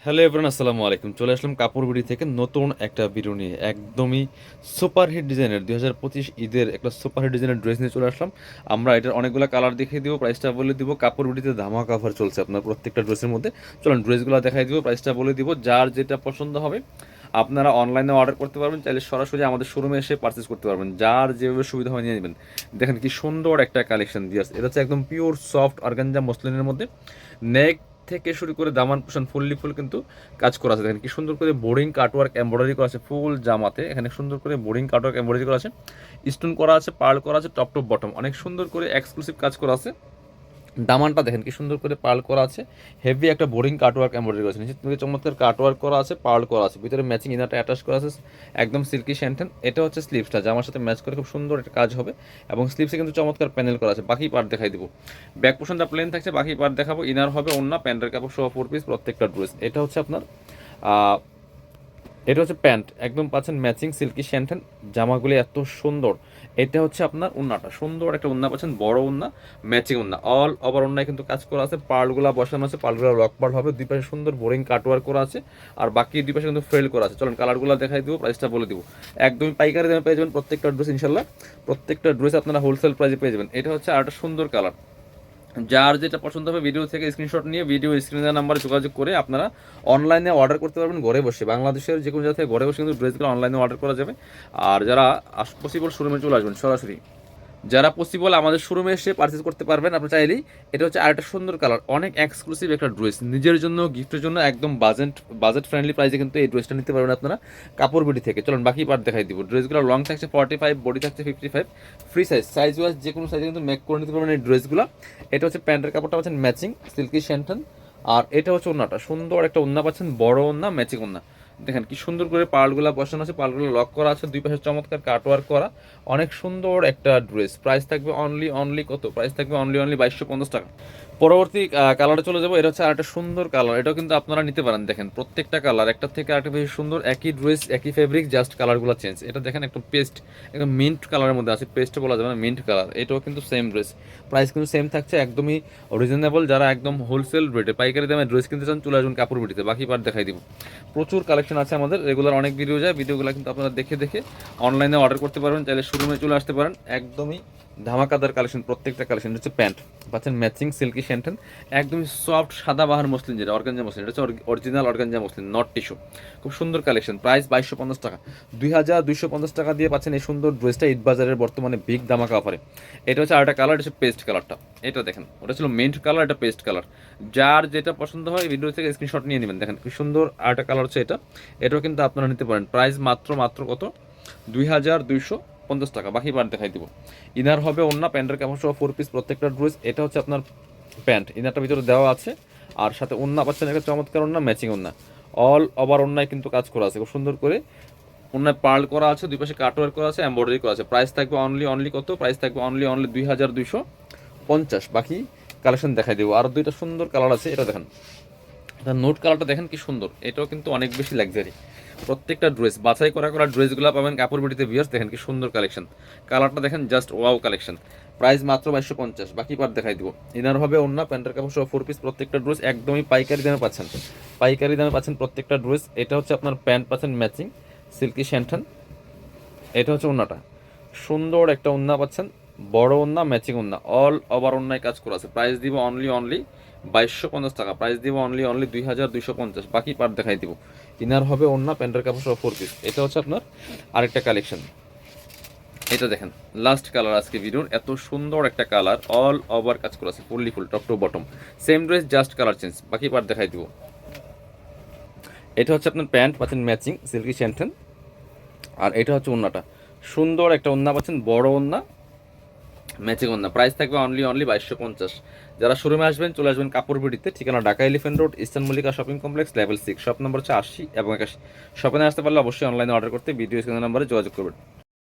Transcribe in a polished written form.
Hello everyone, আসসালামু আলাইকুম। চলে আসলাম কাপড় বিডি থেকে নতুন একটা ভিডিও নিয়ে। একদমই সুপারহিট ডিজাইনের 2025 ঈদের একটা সুপারহিট ডিজাইনের ড্রেস নিয়ে চলে আসলাম। আমরা এটার অনেকগুলো কালার দেখিয়ে দিব, প্রাইসটা বলে দিব। কাপড় বিডিতে ধামাকা অফার চলছে আপনার প্রত্যেকটা ড্রেসের মধ্যে। চলুন ড্রেসগুলো দেখাই দিব, প্রাইসটা বলে দিব। যার যেটা পছন্দ হবে আপনারা অনলাইনে অর্ডার করতে পারবেন, চাইলে সরাসরি আমাদের শোরুমে এসে পারচেস করতে পারবেন। যার যেভাবে সুবিধা হয় নিয়ে নেবেন। দেখেন কি সুন্দর একটা কালেকশন দিয়ে আসছে। এটা হচ্ছে একদম পিওর সফট অর্গানজা মসলিনের মধ্যে। নেক থেকে শুরু করে দামান পোষণ ফুললি ফুল কিন্তু কাজ করা আছে। দেখেন কি সুন্দর করে বোরিং কাটওয়ার্ক এমব্রয়ডারি করা আছে ফুল জামাতে। এখানে সুন্দর করে বোরিং কাটওয়ার্ক এমব্রয়ডারি করা আছে, স্টোন করা আছে, পার্ল করা আছে, টপ টু বটম অনেক সুন্দর করে এক্সক্লুসিভ কাজ করা আছে। দামানটা দেখেন কি সুন্দর করে পার্ল করা আছে, হেভি একটা বোরিং কাটওয়ার্ক এমব্রয়ডারি করা আছে, নিচে থেকে চমৎকার কাটওয়ার্ক করা আছে, পার্ল করা আছে, ভিতরে ম্যাচিং ইনারটা অ্যাটাচ করা আছে একদম সিল্কি শ্যান্টেন। এটা হচ্ছে স্লিভসটা, জামার সাথে ম্যাচ করে খুব সুন্দর একটা কাজ হবে এবং স্লিভসে কিন্তু চমৎকার প্যানেল করা আছে। বাকি পার্ট দেখাই দিব। ব্যাক পোর্শনটা প্লেন থাকছে, বাকি পার্ট দেখাবো। ইনার হবে ওন্না, প্যান্টের কাপড় সহ 4 পিস প্রত্যেকটা ড্রেস। এটা হচ্ছে আপনার এটা হচ্ছে প্যান্ট, একদম পাচ্ছেন ম্যাচিং সিল্কি শ্যান্টেন। জামাগুলি এত সুন্দর। এটা হচ্ছে আপনার উন্নাটা, সুন্দর একটা উন্না পাচ্ছেন, বড় উন্না, ম্যাচিং উন্না, অল ওভার উন্নায় কিন্তু কাজ করা আছে। পার্লগুলা বসানো আছে, পার্লগুলা লক পার্ল হবে, দুই পাশে সুন্দর বোরিং কাটওয়ার্ক করা আছে, আর বাকি দুই পাশে কিন্তু ফ্রেল করা আছে। চলুন কালারগুলো দেখাই দিব, প্রাইসটা বলে দিব। একদমই পাইকারি দামে পেয়ে যাবেন প্রত্যেকটা ড্রেস ইনশাল্লাহ। প্রত্যেকটা ড্রেস আপনারা হোলসেল প্রাইসে পেয়ে যাবেন। এটা হচ্ছে আরেকটা সুন্দর কালার। যার যেটা পছন্দ হবে ভিডিও থেকে স্ক্রিনশট নিয়ে ভিডিও স্ক্রিনে নাম্বারে যোগাযোগ করে আপনারা অনলাইনে অর্ডার করতে পারবেন ঘরে বসে। বাংলাদেশের যে কোনো জায়গা থেকে ঘরে বসে কিন্তু ড্রেসগুলো অনলাইনে অর্ডার করা যাবে। আর যারা পসিবল শোরুমে চলে আসবেন সরাসরি, যারা পসিবল আমাদের শোরুমে এসে পারচেস করতে পারবেন আপনি চাইলেই। এটা হচ্ছে আরেকটা সুন্দর কালার, অনেক এক্সক্লুসিভ একটা ড্রেস, নিজের জন্য গিফটের জন্য একদম বাজেট ফ্রেন্ডলি প্রাইসে কিন্তু এই ড্রেসটা নিতে পারবেন আপনারা কাপড় বিডি থেকে। চলুন বাকি পার্ট দেখাই দিব। ড্রেসগুলো লং থাকছে 45, বডি থাকছে 55, ফ্রি সাইজ ওয়াইজ যে কোনো সাইজে কিন্তু মেক করে নিতে পারবেন এই ড্রেসগুলো। এটা হচ্ছে প্যান্টের কাপড়টা পাচ্ছেন ম্যাচিং সিল্কি শ্যান্টন, আর এটা হচ্ছে ওন্নাটা, সুন্দর একটা ওন্না পাচ্ছেন, বড় ওন্না, ম্যাচিং ওন্না। দেখেন কি সুন্দর করে পার্লগুলো বসানো আছে, পার্লগুলো লক করা আছে, দুই পাশে চমৎকার কাটওয়ার্ক করা, অনেক সুন্দর একটা ড্রেস। প্রাইস থাকবে অনলি কত? প্রাইস থাকবে অনলি 2250 টাকা। পরবর্তী কালারে চলে যাবো। এটা হচ্ছে আরেকটা সুন্দর কালার, এটাও কিন্তু আপনারা নিতে পারেন। দেখেন প্রত্যেকটা কালার একটা থেকে আরেকটা বেশি সুন্দর, একই ড্রেস একই ফেব্রিক, জাস্ট কালারগুলো চেঞ্জ। এটা দেখেন একটু পেস্ট, একদম মিন্ট কালারের মধ্যে আছে, পেস্ট বলা যাবে না, মিন্ট কালার। এটাও কিন্তু সেম ড্রেস, প্রাইস কিন্তু সেম থাকছে, একদমই রিজনেবল। যারা একদম হোলসেল রেটে পাইকারি দামে ড্রেস কিনতে চান চলে আসুন কাপড় বিটিতে। বাকি পার্ট দেখাই দিব। প্রচুর কালেকশন আছে আমাদের, রেগুলার অনেক ভিডিও যায়, ভিডিওগুলো কিন্তু আপনারা দেখে দেখে অনলাইনে অর্ডার করতে পারবেন, চাইলে শোরুমে চলে আসতে পারেন। একদমই ধামাকাদার কালেকশন, প্রত্যেকটা কালেকশন হচ্ছে প্যান্ট পাচ্ছেন ম্যাচিং সিল্কি শ্যান্টেন, একদমই সফট সাদা বাহার মসলিন, যেটা অর্গানজা মসলিন, এটা হচ্ছে original organza muslin, not tissue. খুব সুন্দর কালেকশন, প্রাইস 2250 টাকা। 2250 টাকা দিয়ে পাচ্ছেন এই সুন্দর ড্রেসটা ঈদ বাজারের বর্তমানে বিগ ধামাকা অফারে। এটা হচ্ছে আরেকটা কালার, এটা হচ্ছে পেস্ট কালারটা। এটা দেখেন, ওটা ছিল মিন্ট কালার, এটা পেস্ট কালার। যার যেটা পছন্দ হয় ভিডিও থেকে স্ক্রিনশট নিয়ে নেবেন। দেখেন কি সুন্দর আরেকটা কালার হচ্ছে এটা, এটাও কিন্তু আপনারা নিতে পারেন। প্রাইস মাত্র কত? 2250 টাকা। বাকি পার্ট দেখাই দিব। ইনার হবে ওন্না, প্যান্টের কাপড় সহ 4 পিস প্রত্যেকটা ড্রেস। এটা হচ্ছে আপনার প্যান্ট, ইনারটা ভিতরে দেওয়া আছে, আর সাথে ওন্না পাচ্ছেন একটা চমৎকার ওন্না, ম্যাচিং ওন্না, অল ওভার ওন্নায় কিন্তু কাজ করা আছে খুব সুন্দর করে। ওন্নায় পার্ল করা আছে, দুই পাশে কাটওয়ার্ক করা আছে, এমব্রয়ডারি করা আছে। প্রাইস থাকবে অনলি কত? প্রাইস থাকবে অনলি 2250। বাকি কালেকশন দেখাই দেবো। আর দুইটা সুন্দর কালার আছে, এটা দেখেন, এটা নোট কালারটা দেখেন কি সুন্দর, এটাও কিন্তু অনেক বেশি লাক্সারি। প্রত্যেকটা ড্রেস বাছাই করা ড্রেসগুলো পাবেন কাপড় বিটিতে ভিউয়ার্স। দেখেন কি সুন্দর কালেকশন, কালারটা দেখেন জাস্ট ওয়াও কালেকশন। প্রাইস মাত্র 2250। বাকি পার্ট দেখাই দিব। ইনার হবে ওন্না, প্যান্টের কাপড় সহ 4 পিস প্রত্যেকটা ড্রেস, একদমই পাইকারি দামে পাচ্ছেন। পাইকারি দামে পাচ্ছেন প্রত্যেকটা ড্রেস। এটা হচ্ছে আপনার প্যান্ট পাচ্ছেন ম্যাচিং সিল্কি শ্যান্টন, এটা হচ্ছে ওন্নাটা, সুন্দর একটা ওন্না পাচ্ছেন, বড় ওন্না, ম্যাচিং ওন্না, অল ওভার ওন্নায় কাজ করা আছে। প্রাইস দিব অনলি 2250 টাকা। প্রাইস দিব অনলি 2250। বাকি পার্ট দেখাই দিব। ইনার হবে ওন্না, প্যান্টের কাপড় সহ 4 পিস। এটা হচ্ছে আপনার আরেকটা কালেকশন। এটা দেখেন লাস্ট কালার আজকে ভিডিওর, এত সুন্দর একটা কালার, অল ওভার কাজ করা আছে fully full, top to bottom same dress, just colour change. বাকি পার্ট দেখাই দিব। এটা হচ্ছে আপনার প্যান্ট পাচ্ছেন ম্যাচিং সিল্কি শ্যান্টেন, আর এটা হচ্ছে ওন্নাটা, সুন্দর একটা ওন্না পাচ্ছেন, বড় ওন্না, ম্যাচিং ওন্না। প্রাইস থাকবে অনলি 2250। যারা শোরুমে আসবেন চলে আসবেন কাপড় বিডিতে, ঠিকানা Dhaka elephant road, eastern Mallika shopping complex, level 6, shop number হচ্ছে 80 এবং 81। শপিংয়ে আসতে পারলে অবশ্যই অনলাইনে অর্ডার করতে ভিডিও স্ক্রিনের নাম্বারে যোগাযোগ করবেন।